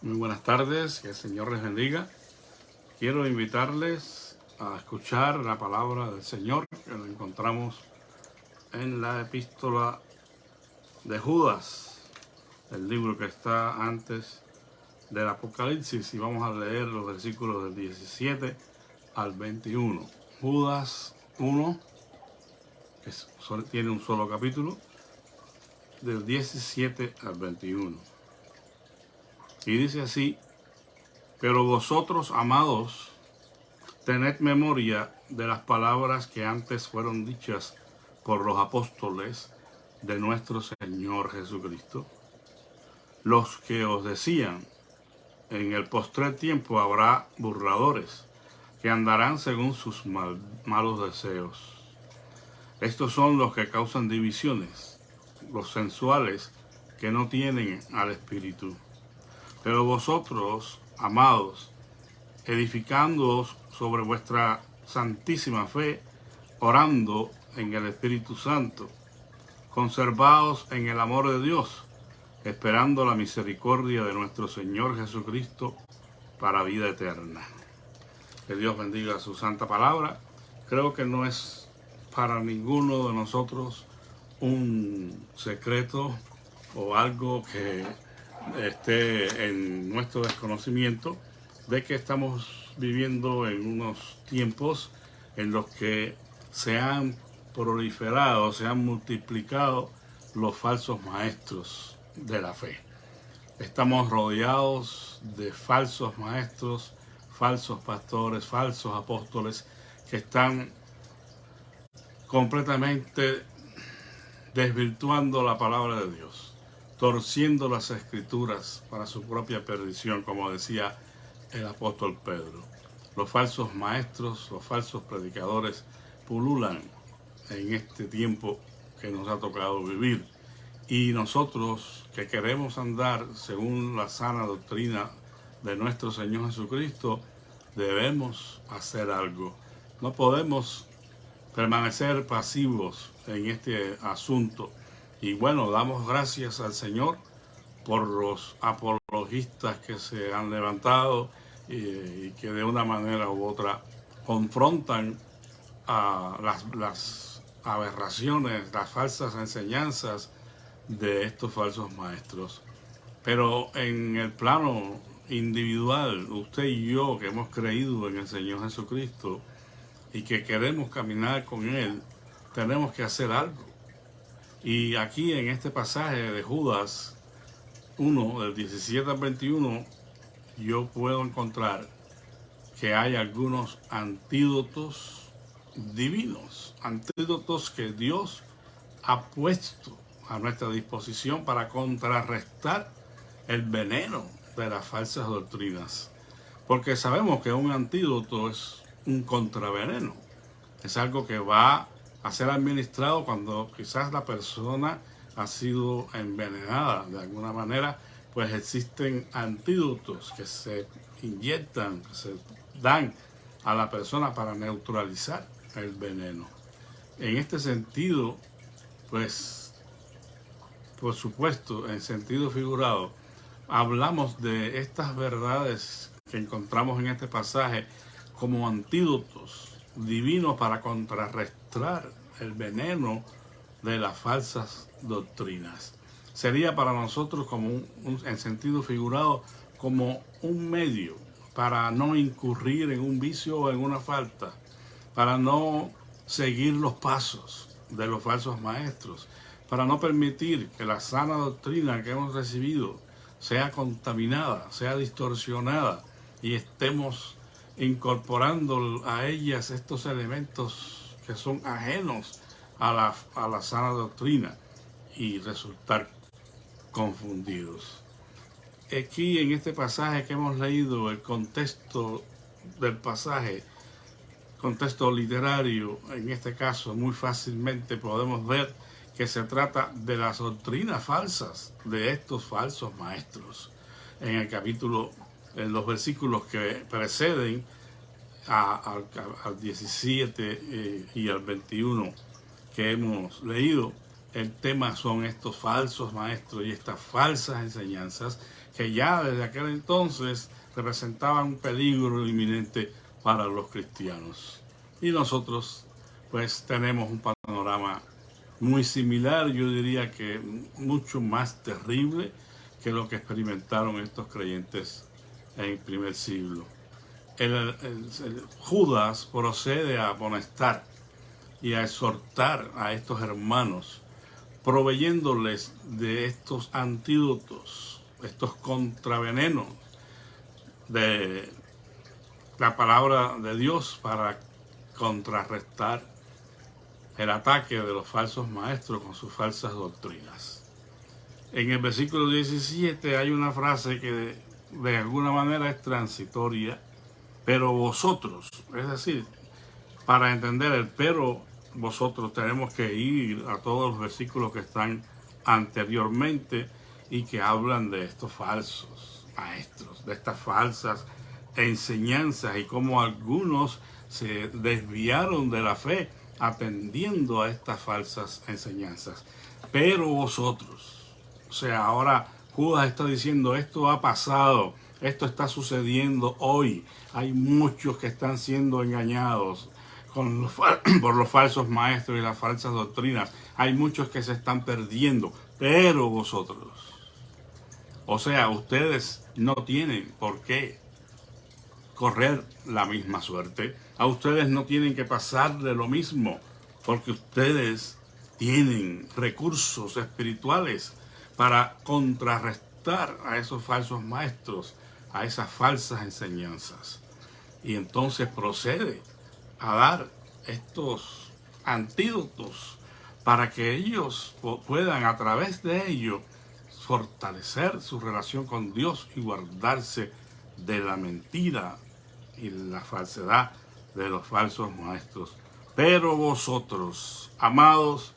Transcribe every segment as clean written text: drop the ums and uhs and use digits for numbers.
Muy buenas tardes, que el Señor les bendiga. Quiero invitarles a escuchar la palabra del Señor que la encontramos en la epístola de Judas, el libro que está antes del Apocalipsis, y vamos a leer los versículos del 17 al 21. Judas 1, que tiene un solo capítulo, del 17 al 21. Y dice así: pero vosotros, amados, tened memoria de las palabras que antes fueron dichas por los apóstoles de nuestro Señor Jesucristo, los que os decían: en el postrer tiempo habrá burladores, que andarán según sus malos deseos. Estos son los que causan divisiones, los sensuales, que no tienen al Espíritu. Pero vosotros, amados, edificándoos sobre vuestra santísima fe, orando en el Espíritu Santo, conservaos en el amor de Dios, esperando la misericordia de nuestro Señor Jesucristo para vida eterna. Que Dios bendiga su santa palabra. Creo que no es para ninguno de nosotros un secreto o algo que esté en nuestro desconocimiento de que estamos viviendo en unos tiempos en los que se han proliferado, se han multiplicado los falsos maestros de la fe. Estamos rodeados de falsos maestros, falsos pastores, falsos apóstoles que están completamente desvirtuando la palabra de Dios, torciendo las escrituras para su propia perdición, como decía el apóstol Pedro. Los falsos maestros, los falsos predicadores pululan en este tiempo que nos ha tocado vivir. Y nosotros que queremos andar según la sana doctrina de nuestro Señor Jesucristo, debemos hacer algo. No podemos permanecer pasivos en este asunto. Y bueno, damos gracias al Señor por los apologistas que se han levantado y que de una manera u otra confrontan a las aberraciones, las falsas enseñanzas de estos falsos maestros. Pero en el plano individual, usted y yo que hemos creído en el Señor Jesucristo y que queremos caminar con Él, tenemos que hacer algo. Y aquí en este pasaje de Judas 1, del 17 al 21, yo puedo encontrar que hay algunos antídotos divinos, antídotos que Dios ha puesto a nuestra disposición para contrarrestar el veneno de las falsas doctrinas. Porque sabemos que un antídoto es un contraveneno. Es algo que va a ser administrado cuando quizás la persona ha sido envenenada de alguna manera, pues existen antídotos que se inyectan, que se dan a la persona para neutralizar el veneno. En este sentido, pues, por supuesto, en sentido figurado, hablamos de estas verdades que encontramos en este pasaje como antídotos divinos para contrarrestar el veneno de las falsas doctrinas. Sería para nosotros como en sentido figurado, como un medio para no incurrir en un vicio o en una falta, para no seguir los pasos de los falsos maestros, para no permitir que la sana doctrina que hemos recibido sea contaminada, sea distorsionada y estemos incorporando a ellas estos elementos que son ajenos a la sana doctrina y resultar confundidos. Aquí en este pasaje que hemos leído, el contexto del pasaje, contexto literario, en este caso muy fácilmente podemos ver que se trata de las doctrinas falsas de estos falsos maestros. En el capítulo, en los versículos que preceden al 17 y al 21 que hemos leído, el tema son estos falsos maestros y estas falsas enseñanzas que ya desde aquel entonces representaban un peligro inminente para los cristianos. Y nosotros pues tenemos un panorama muy similar, yo diría que mucho más terrible que lo que experimentaron estos creyentes en el primer siglo. Judas procede a amonestar y a exhortar a estos hermanos, proveyéndoles de estos antídotos, estos contravenenos de la palabra de Dios para contrarrestar el ataque de los falsos maestros con sus falsas doctrinas. En el versículo 17 hay una frase que de alguna manera es transitoria, pero vosotros, es decir, para entender el pero vosotros tenemos que ir a todos los versículos que están anteriormente y que hablan de estos falsos maestros, de estas falsas enseñanzas y cómo algunos se desviaron de la fe atendiendo a estas falsas enseñanzas. Pero vosotros, o sea, ahora Judas está diciendo, esto ha pasado, esto está sucediendo hoy. Hay muchos que están siendo engañados por los falsos maestros y las falsas doctrinas. Hay muchos que se están perdiendo, pero vosotros, o sea, ustedes no tienen por qué correr la misma suerte. A ustedes no tienen que pasarle lo mismo, porque ustedes tienen recursos espirituales para contrarrestar a esos falsos maestros, a esas falsas enseñanzas. Y entonces procede a dar estos antídotos para que ellos puedan a través de ello fortalecer su relación con Dios y guardarse de la mentira y la falsedad de los falsos maestros. Pero vosotros, amados,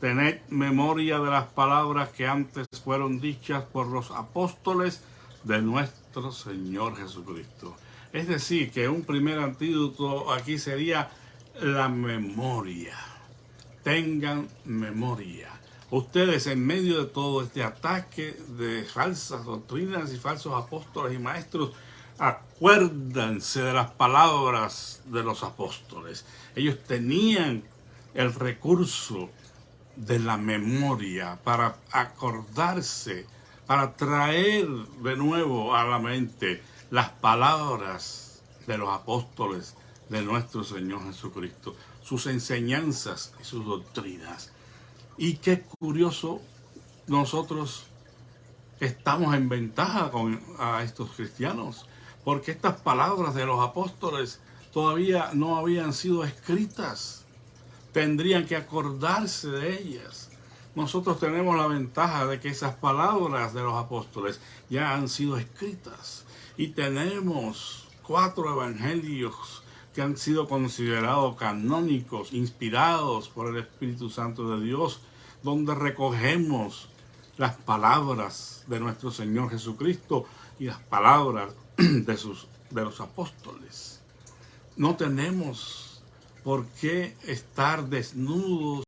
tened memoria de las palabras que antes fueron dichas por los apóstoles de nuestro Señor Jesucristo. Es decir, que un primer antídoto aquí sería la memoria. Tengan memoria. Ustedes, en medio de todo este ataque de falsas doctrinas y falsos apóstoles y maestros, acuérdense de las palabras de los apóstoles. Ellos tenían el recurso de la memoria para acordarse, para traer de nuevo a la mente las palabras de los apóstoles de nuestro Señor Jesucristo, sus enseñanzas y sus doctrinas. Y qué curioso, nosotros estamos en ventaja a estos cristianos, porque estas palabras de los apóstoles todavía no habían sido escritas. Tendrían que acordarse de ellas. Nosotros tenemos la ventaja de que esas palabras de los apóstoles ya han sido escritas. Y tenemos 4 evangelios que han sido considerados canónicos, inspirados por el Espíritu Santo de Dios, donde recogemos las palabras de nuestro Señor Jesucristo y las palabras de los apóstoles. No tenemos por qué estar desnudos,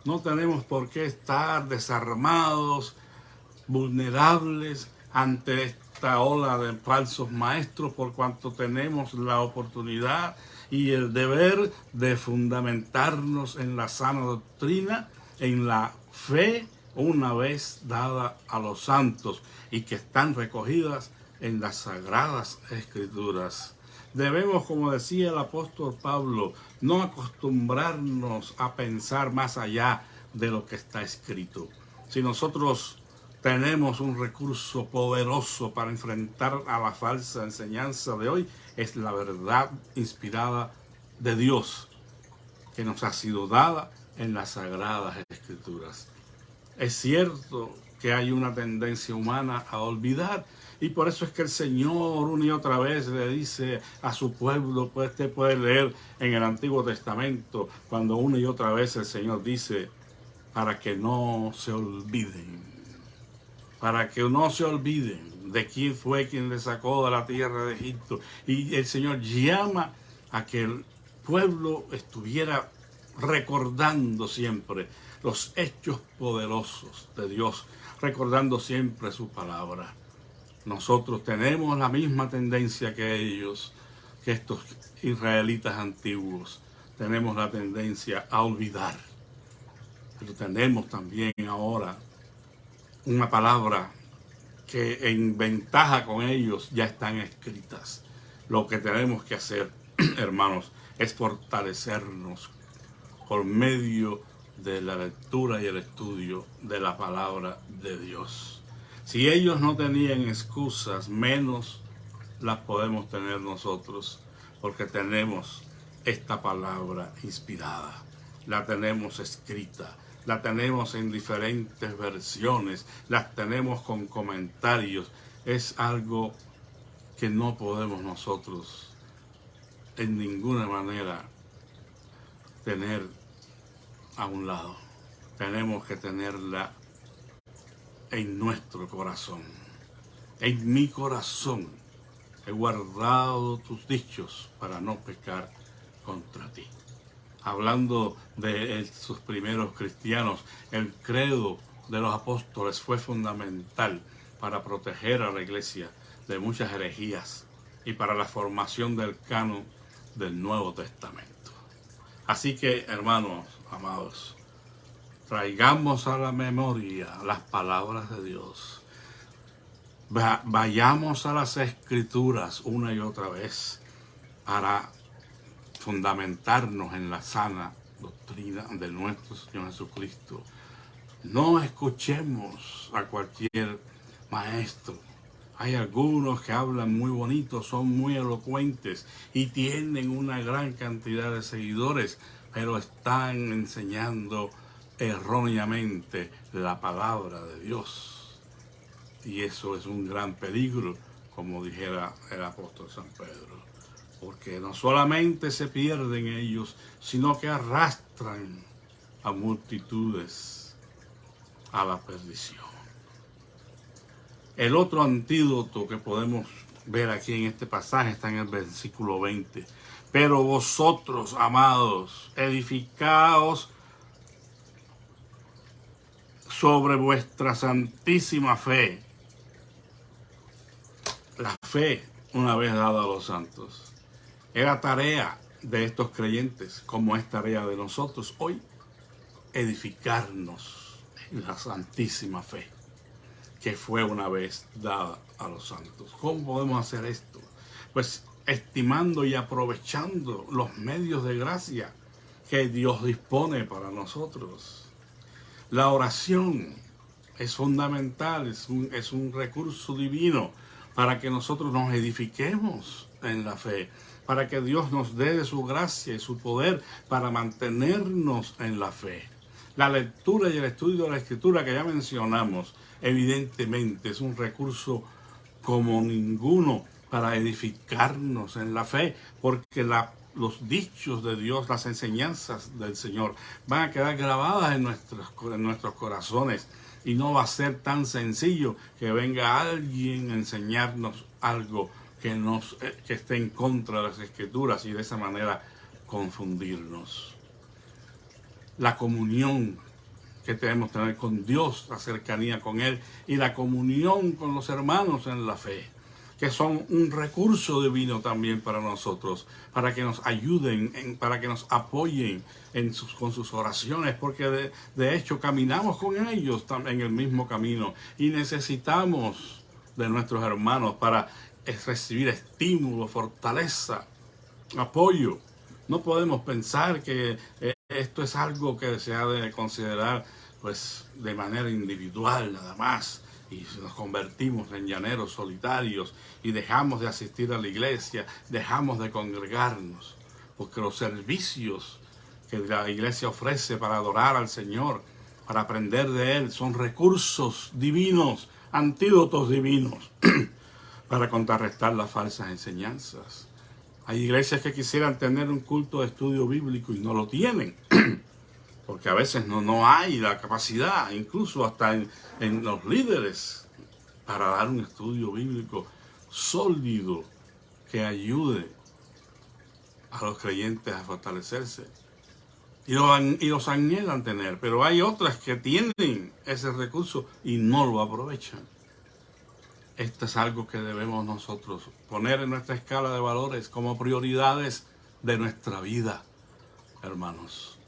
no tenemos por qué estar desarmados, vulnerables ante esta ola de falsos maestros, por cuanto tenemos la oportunidad y el deber de fundamentarnos en la sana doctrina, en la fe una vez dada a los santos y que están recogidas en las sagradas escrituras. Debemos, como decía el apóstol Pablo, no acostumbrarnos a pensar más allá de lo que está escrito. Si nosotros tenemos un recurso poderoso para enfrentar a la falsa enseñanza de hoy, es la verdad inspirada de Dios que nos ha sido dada en las sagradas escrituras. Es cierto que hay una tendencia humana a olvidar, y por eso es que el Señor una y otra vez le dice a su pueblo, pues usted puede leer en el Antiguo Testamento, cuando una y otra vez el Señor dice, para que no se olviden, de quién fue quien les sacó de la tierra de Egipto. Y el Señor llama a que el pueblo estuviera recordando siempre los hechos poderosos de Dios, recordando siempre su palabra. Nosotros tenemos la misma tendencia que ellos, que estos israelitas antiguos. Tenemos la tendencia a olvidar. Pero tenemos también ahora una palabra que en ventaja con ellos ya están escritas. Lo que tenemos que hacer, hermanos, es fortalecernos por medio de la lectura y el estudio de la palabra de Dios. Si ellos no tenían excusas, menos las podemos tener nosotros, porque tenemos esta palabra inspirada, la tenemos escrita, la tenemos en diferentes versiones, las tenemos con comentarios. Es algo que no podemos nosotros en ninguna manera tener a un lado. Tenemos que tenerla en nuestro corazón. En mi corazón he guardado tus dichos para no pecar contra ti. Hablando de sus primeros cristianos, el credo de los apóstoles fue fundamental para proteger a la iglesia de muchas herejías y para la formación del canon del Nuevo Testamento. Así que, hermanos, amados, traigamos a la memoria las palabras de Dios. Vayamos a las Escrituras una y otra vez para fundamentarnos en la sana doctrina de nuestro Señor Jesucristo. No escuchemos a cualquier maestro. Hay algunos que hablan muy bonito, son muy elocuentes y tienen una gran cantidad de seguidores, pero están enseñando erróneamente la palabra de Dios. Y eso es un gran peligro, como dijera el apóstol San Pedro. Porque no solamente se pierden ellos, sino que arrastran a multitudes a la perdición. El otro antídoto que podemos ver aquí en este pasaje está en el versículo 20. Pero vosotros, amados, edificaos sobre vuestra santísima fe. La fe, una vez dada a los santos, era tarea de estos creyentes, como es tarea de nosotros hoy, edificarnos en la santísima fe que fue una vez dada a los santos. ¿Cómo podemos hacer esto? Pues estimando y aprovechando los medios de gracia que Dios dispone para nosotros. La oración es fundamental, es un recurso divino para que nosotros nos edifiquemos en la fe, para que Dios nos dé de su gracia y su poder para mantenernos en la fe. La lectura y el estudio de la Escritura que ya mencionamos, evidentemente es un recurso como ninguno para edificarnos en la fe, porque los dichos de Dios, las enseñanzas del Señor van a quedar grabadas en nuestros corazones, y no va a ser tan sencillo que venga alguien a enseñarnos algo que esté en contra de las Escrituras y de esa manera confundirnos. La comunión que debemos tener con Dios, la cercanía con Él y la comunión con los hermanos en la fe, que son un recurso divino también para nosotros, para que nos ayuden, para que nos apoyen con sus oraciones, porque de hecho caminamos con ellos en el mismo camino y necesitamos de nuestros hermanos para recibir estímulo, fortaleza, apoyo. No podemos pensar que esto es algo que se ha de considerar pues de manera individual nada más, y nos convertimos en llaneros solitarios y dejamos de asistir a la iglesia, dejamos de congregarnos, porque los servicios que la iglesia ofrece para adorar al Señor, para aprender de Él, son recursos divinos, antídotos divinos para contrarrestar las falsas enseñanzas. Hay iglesias que quisieran tener un culto de estudio bíblico y no lo tienen, porque a veces no hay la capacidad, incluso hasta en los líderes, para dar un estudio bíblico sólido que ayude a los creyentes a fortalecerse. y los anhelan tener, pero hay otras que tienen ese recurso y no lo aprovechan. Esto es algo que debemos nosotros poner en nuestra escala de valores como prioridades de nuestra vida, hermanos,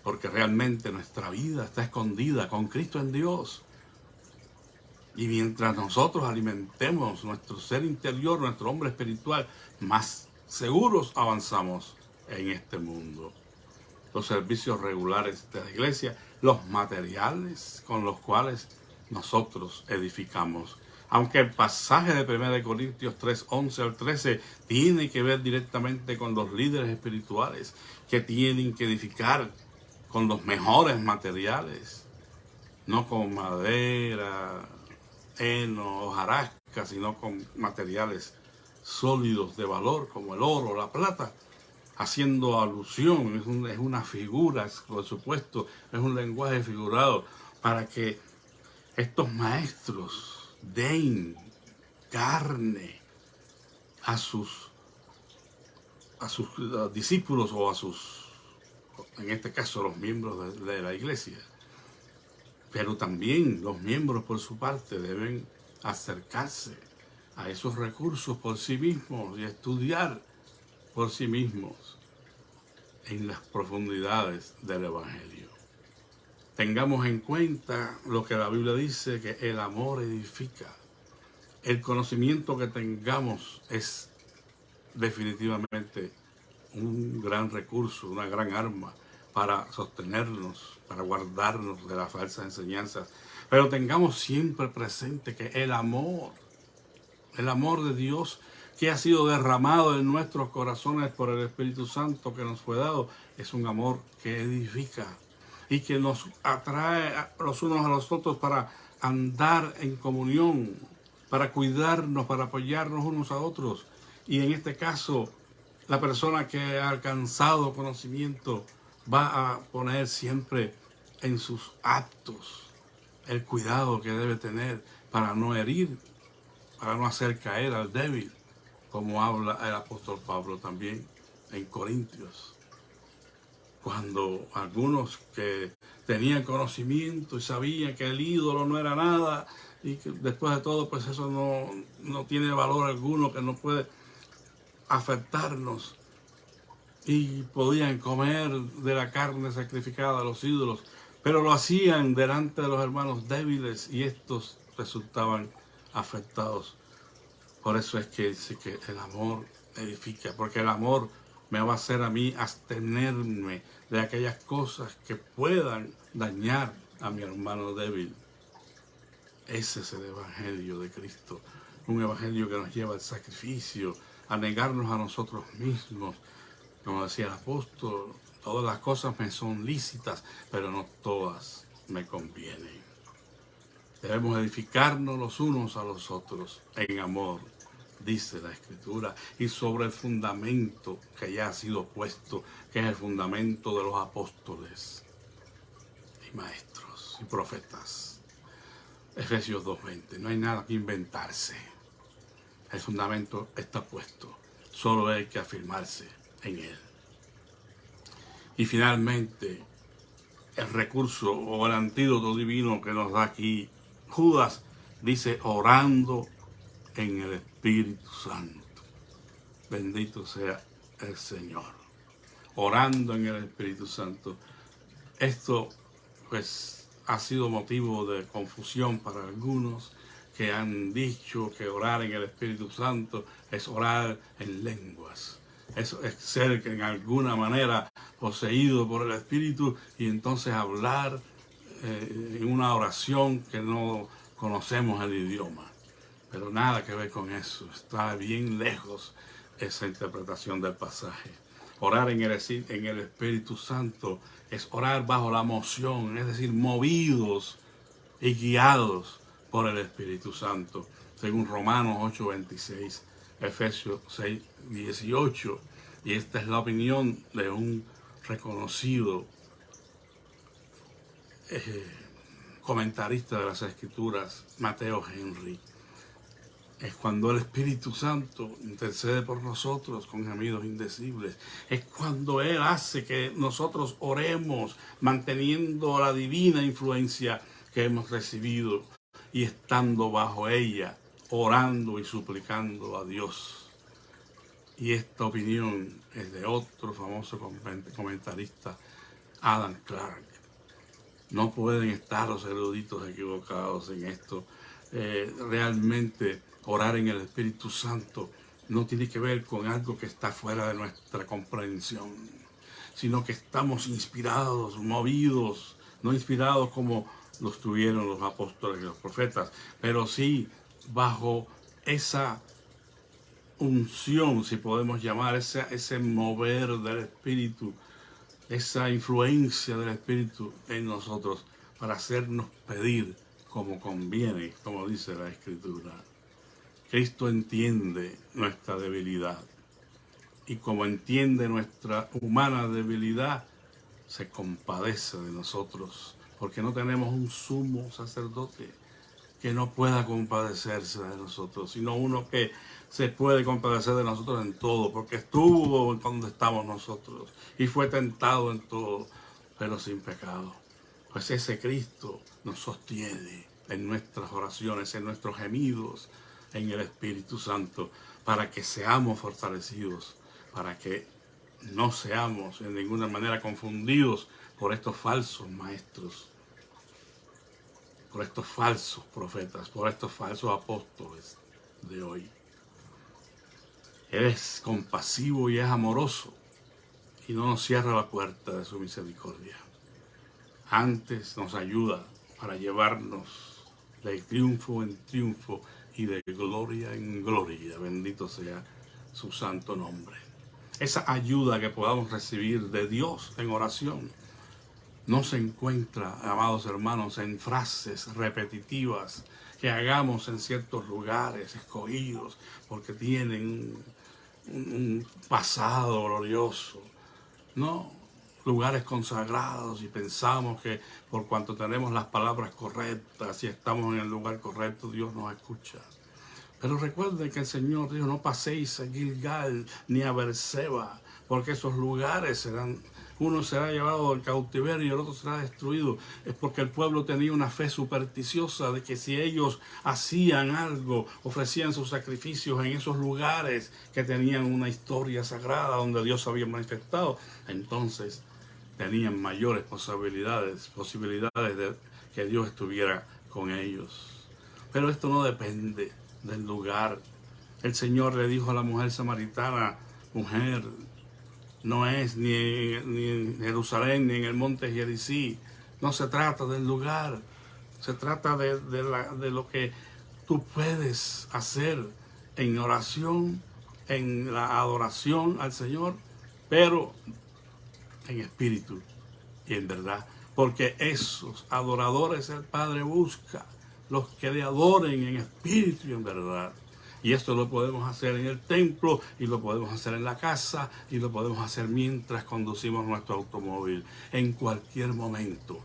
porque realmente nuestra vida está escondida con Cristo en Dios. Y mientras nosotros alimentemos nuestro ser interior, nuestro hombre espiritual, más seguros avanzamos en este mundo. Los servicios regulares de la iglesia, los materiales con los cuales nosotros edificamos. Aunque el pasaje de 1 Corintios 3, 11 al 13 tiene que ver directamente con los líderes espirituales que tienen que edificar con los mejores materiales, no con madera, heno, hojarasca, sino con materiales sólidos de valor como el oro, la plata, haciendo alusión, es una figura, por supuesto, es un lenguaje figurado para que estos maestros den carne a sus discípulos o a sus, en este caso, los miembros de la iglesia. Pero también los miembros por su parte deben acercarse a esos recursos por sí mismos y estudiar por sí mismos en las profundidades del Evangelio. Tengamos en cuenta lo que la Biblia dice, que el amor edifica. El conocimiento que tengamos es definitivamente un gran recurso, una gran arma para sostenernos, para guardarnos de las falsas enseñanzas. Pero tengamos siempre presente que el amor de Dios que ha sido derramado en nuestros corazones por el Espíritu Santo que nos fue dado, es un amor que edifica y que nos atrae los unos a los otros para andar en comunión, para cuidarnos, para apoyarnos unos a otros. Y en este caso, la persona que ha alcanzado conocimiento va a poner siempre en sus actos el cuidado que debe tener para no herir, para no hacer caer al débil, como habla el apóstol Pablo también en Corintios. Cuando algunos que tenían conocimiento y sabían que el ídolo no era nada y que después de todo pues eso no tiene valor alguno, que no puede afectarnos, y podían comer de la carne sacrificada a los ídolos, pero lo hacían delante de los hermanos débiles y estos resultaban afectados. Por eso es que dice que el amor edifica, porque el amor me va a hacer a mí abstenerme de aquellas cosas que puedan dañar a mi hermano débil. Ese es el Evangelio de Cristo, un Evangelio que nos lleva al sacrificio, a negarnos a nosotros mismos. Como decía el apóstol, todas las cosas me son lícitas, pero no todas me convienen. Debemos edificarnos los unos a los otros en amor, dice la Escritura, y sobre el fundamento que ya ha sido puesto, que es el fundamento de los apóstoles y maestros y profetas. Efesios 2:20, no hay nada que inventarse. El fundamento está puesto, solo hay que afirmarse en él. Y finalmente, el recurso o el antídoto divino que nos da aquí Judas dice: orando en el Espíritu Santo. Bendito sea el Señor. Orando en el Espíritu Santo. Esto pues ha sido motivo de confusión para algunos, que han dicho que orar en el Espíritu Santo es orar en lenguas. Eso es ser que en alguna manera poseído por el Espíritu y entonces hablar en una oración que no conocemos el idioma. Pero nada que ver con eso. Está bien lejos esa interpretación del pasaje. Orar en el Espíritu Santo es orar bajo la moción, es decir, movidos y guiados por el Espíritu Santo, según Romanos 8:26, Efesios 6:18, y esta es la opinión de un reconocido comentarista de las Escrituras, Mateo Henry. Es cuando el Espíritu Santo intercede por nosotros con gemidos indecibles. Es cuando Él hace que nosotros oremos manteniendo la divina influencia que hemos recibido y estando bajo ella, orando y suplicando a Dios. Y esta opinión es de otro famoso comentarista, Adam Clark. No pueden estar los eruditos equivocados en esto. Realmente orar en el Espíritu Santo no tiene que ver con algo que está fuera de nuestra comprensión, sino que estamos inspirados, movidos, no inspirados como los tuvieron los apóstoles y los profetas, pero sí bajo esa unción, si podemos llamar, ese mover del Espíritu, esa influencia del Espíritu en nosotros para hacernos pedir como conviene, como dice la Escritura. Cristo entiende nuestra debilidad y como entiende nuestra humana debilidad, se compadece de nosotros, porque no tenemos un sumo sacerdote que no pueda compadecerse de nosotros, sino uno que se puede compadecer de nosotros en todo, porque estuvo donde estamos nosotros y fue tentado en todo, pero sin pecado. Pues ese Cristo nos sostiene en nuestras oraciones, en nuestros gemidos, en el Espíritu Santo, para que seamos fortalecidos, para que no seamos en ninguna manera confundidos por estos falsos maestros, por estos falsos profetas, por estos falsos apóstoles de hoy. Él es compasivo y es amoroso y no nos cierra la puerta de su misericordia. Antes nos ayuda para llevarnos de triunfo en triunfo y de gloria en gloria. Bendito sea su santo nombre. Esa ayuda que podamos recibir de Dios en oración no se encuentra, amados hermanos, en frases repetitivas que hagamos en ciertos lugares escogidos porque tienen un pasado glorioso. No, lugares consagrados y pensamos que por cuanto tenemos las palabras correctas y estamos en el lugar correcto, Dios nos escucha. Pero recuerden que el Señor dijo, no paséis a Gilgal ni a Beerseba, porque esos lugares serán, uno será llevado al cautiverio y el otro será destruido. Es porque el pueblo tenía una fe supersticiosa de que si ellos hacían algo, ofrecían sus sacrificios en esos lugares que tenían una historia sagrada donde Dios había manifestado, entonces tenían mayores posibilidades de que Dios estuviera con ellos. Pero esto no depende del lugar. El Señor le dijo a la mujer samaritana, mujer, no es ni en Jerusalén ni en el monte Gerizí, no se trata del lugar, se trata de lo que tú puedes hacer en oración, en la adoración al Señor, pero en espíritu y en verdad, porque esos adoradores el Padre busca, los que le adoren en espíritu y en verdad. Y esto lo podemos hacer en el templo, y lo podemos hacer en la casa, y lo podemos hacer mientras conducimos nuestro automóvil, en cualquier momento,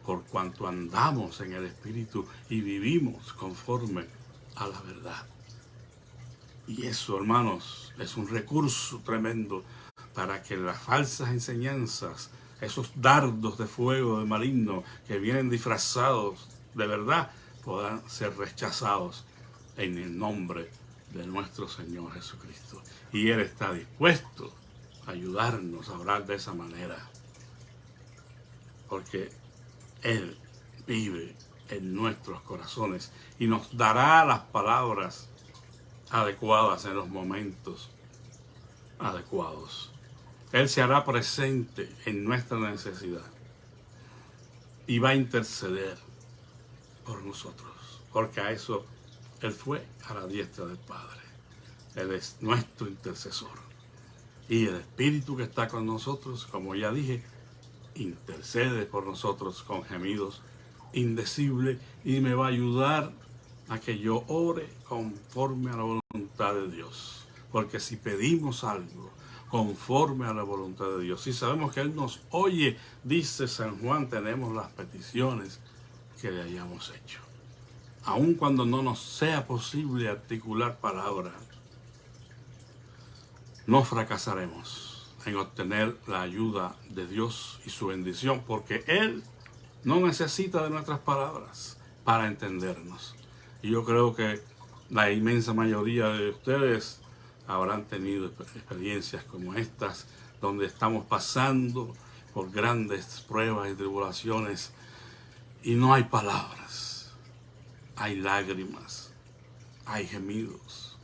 por cuanto andamos en el espíritu y vivimos conforme a la verdad. Y eso, hermanos, es un recurso tremendo para que las falsas enseñanzas, esos dardos de fuego de maligno que vienen disfrazados de verdad, puedan ser rechazados en el nombre de nuestro Señor Jesucristo. Y Él está dispuesto a ayudarnos a orar de esa manera, porque Él vive en nuestros corazones y nos dará las palabras adecuadas en los momentos adecuados. Él se hará presente en nuestra necesidad y va a interceder por nosotros, porque a eso Él fue a la diestra del Padre. Él es nuestro intercesor. Y el Espíritu que está con nosotros, como ya dije, intercede por nosotros con gemidos indecibles y me va a ayudar a que yo ore conforme a la voluntad de Dios. Porque si pedimos algo conforme a la voluntad de Dios, si sabemos que Él nos oye, dice San Juan, tenemos las peticiones que le hayamos hecho. aun cuando no nos sea posible articular palabras, no fracasaremos en obtener la ayuda de Dios y su bendición, porque Él no necesita de nuestras palabras para entendernos. Y yo creo que la inmensa mayoría de ustedes habrán tenido experiencias como estas, donde estamos pasando por grandes pruebas y tribulaciones y no hay palabras, hay lágrimas, hay gemidos.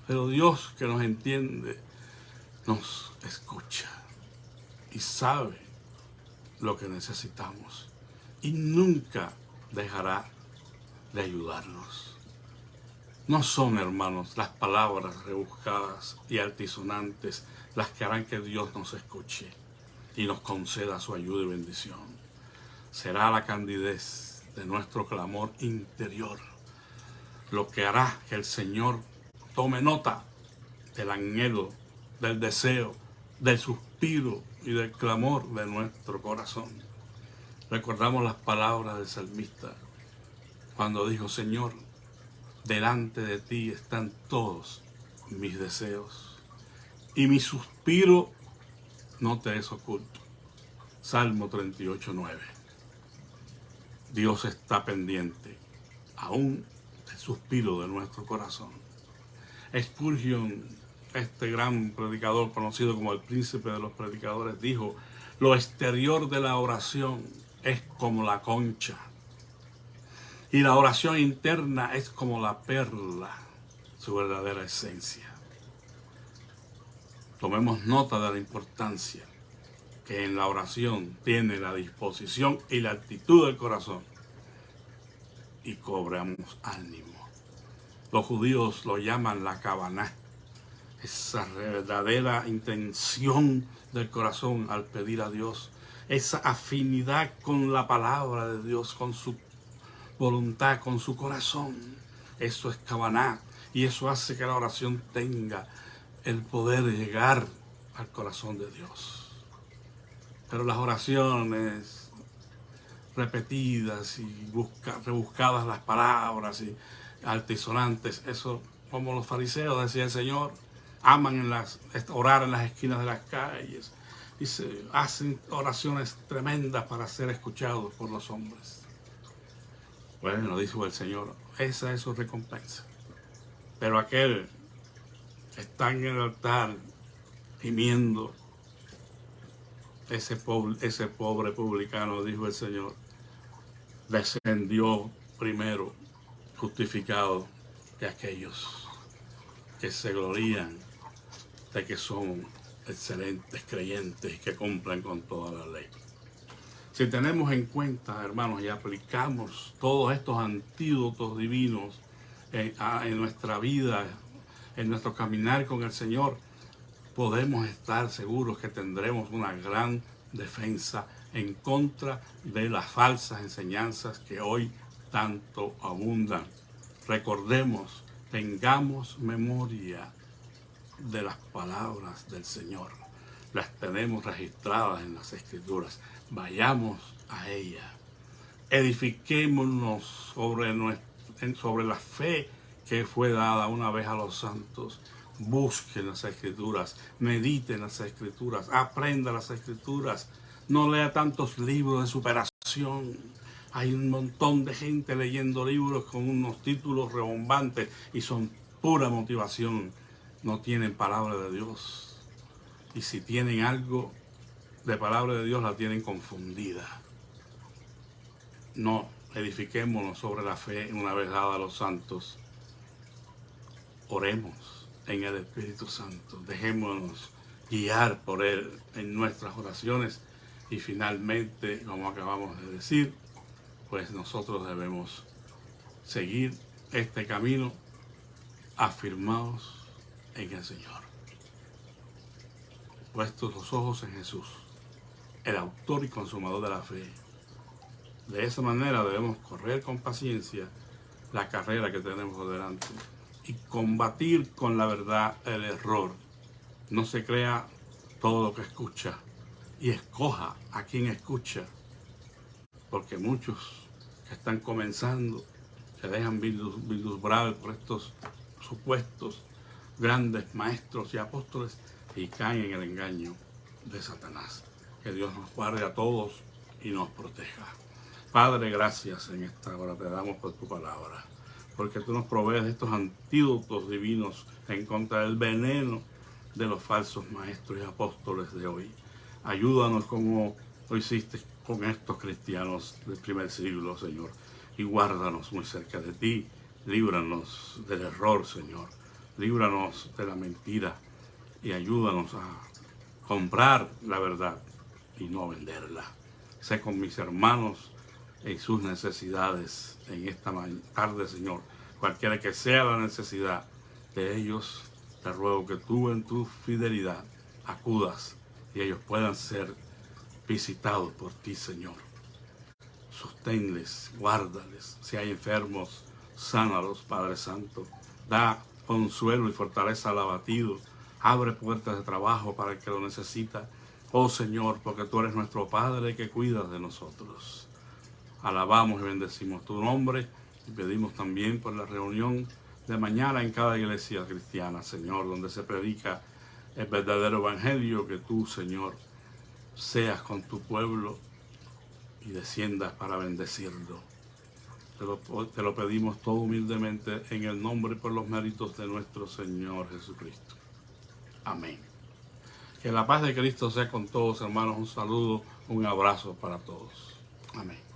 Pero Dios, que nos entiende, nos escucha y sabe lo que necesitamos y nunca dejará de ayudarnos. No son, hermanos, las palabras rebuscadas y altisonantes las que harán que Dios nos escuche y nos conceda su ayuda y bendición. Será la candidez de nuestro clamor interior lo que hará que el Señor tome nota del anhelo, del deseo, del suspiro y del clamor de nuestro corazón. Recordamos las palabras del salmista cuando dijo: Señor, delante de ti están todos mis deseos y mi suspiro no te es oculto. Salmo 38:9. Dios está pendiente aún del suspiro de nuestro corazón. Spurgeon, este gran predicador conocido como el príncipe de los predicadores, dijo: lo exterior de la oración es como la concha y la oración interna es como la perla, su verdadera esencia. Tomemos nota de la importancia que en la oración tiene la disposición y la actitud del corazón y cobramos ánimo. Los judíos lo llaman la kavaná, esa verdadera intención del corazón al pedir a Dios, esa afinidad con la palabra de Dios, con su voluntad, con su corazón. Eso es kavaná y eso hace que la oración tenga el poder de llegar al corazón de Dios. Pero las oraciones repetidas y rebuscadas las palabras y altisonantes, eso, como los fariseos, decía el Señor, aman orar en las esquinas de las calles y se hacen oraciones tremendas para ser escuchados por los hombres. Bueno, dijo el Señor, esa es su recompensa. Pero aquel que está en el altar gimiendo, ese pobre publicano, dijo el Señor, descendió primero justificado que aquellos que se glorían de que son excelentes creyentes y que cumplen con toda la ley. Si tenemos en cuenta, hermanos, y aplicamos todos estos antídotos divinos en nuestra vida, en nuestro caminar con el Señor, podemos estar seguros que tendremos una gran defensa en contra de las falsas enseñanzas que hoy tanto abundan. Recordemos, tengamos memoria de las palabras del Señor. Las tenemos registradas en las Escrituras. Vayamos a ellas. Edifiquémonos sobre la fe que fue dada una vez a los santos. Busquen las Escrituras, mediten las Escrituras, aprenda las Escrituras. No lea tantos libros de superación. Hay un montón de gente leyendo libros con unos títulos rebombantes y son pura motivación. No tienen palabra de Dios. Y si tienen algo de palabra de Dios, la tienen confundida. No, edifiquémonos sobre la fe una vez dada a los santos. Oremos en el Espíritu Santo. Dejémonos guiar por Él en nuestras oraciones. Y finalmente, como acabamos de decir, pues nosotros debemos seguir este camino afirmados en el Señor. Puestos los ojos en Jesús, el autor y consumador de la fe. De esa manera debemos correr con paciencia la carrera que tenemos por delante y combatir con la verdad el error. No se crea todo lo que escucha y escoja a quien escucha, porque muchos que están comenzando se dejan vislumbrar por estos supuestos grandes maestros y apóstoles y caen en el engaño de Satanás. Que Dios nos guarde a todos y nos proteja. Padre, gracias en esta hora te damos por tu palabra, porque tú nos provees de estos antídotos divinos en contra del veneno de los falsos maestros y apóstoles de hoy. Ayúdanos como lo hiciste con estos cristianos del primer siglo, Señor, y guárdanos muy cerca de ti. Líbranos del error, Señor. Líbranos de la mentira y ayúdanos a comprar la verdad y no venderla. Sé con mis hermanos en sus necesidades en esta tarde, Señor. Cualquiera que sea la necesidad de ellos, te ruego que tú en tu fidelidad acudas y ellos puedan ser visitados por ti, Señor. Sosténles, guárdales. Si hay enfermos, sánalos, Padre Santo. Da consuelo y fortaleza al abatido. Abre puertas de trabajo para el que lo necesita. Oh Señor, porque tú eres nuestro Padre que cuidas de nosotros. Alabamos y bendecimos tu nombre y pedimos también por la reunión de mañana en cada iglesia cristiana, Señor, donde se predica el verdadero evangelio, que tú, Señor, seas con tu pueblo y desciendas para bendecirlo. Te lo pedimos todo humildemente en el nombre y por los méritos de nuestro Señor Jesucristo. Amén. Que la paz de Cristo sea con todos, hermanos. Un saludo, un abrazo para todos. Amén.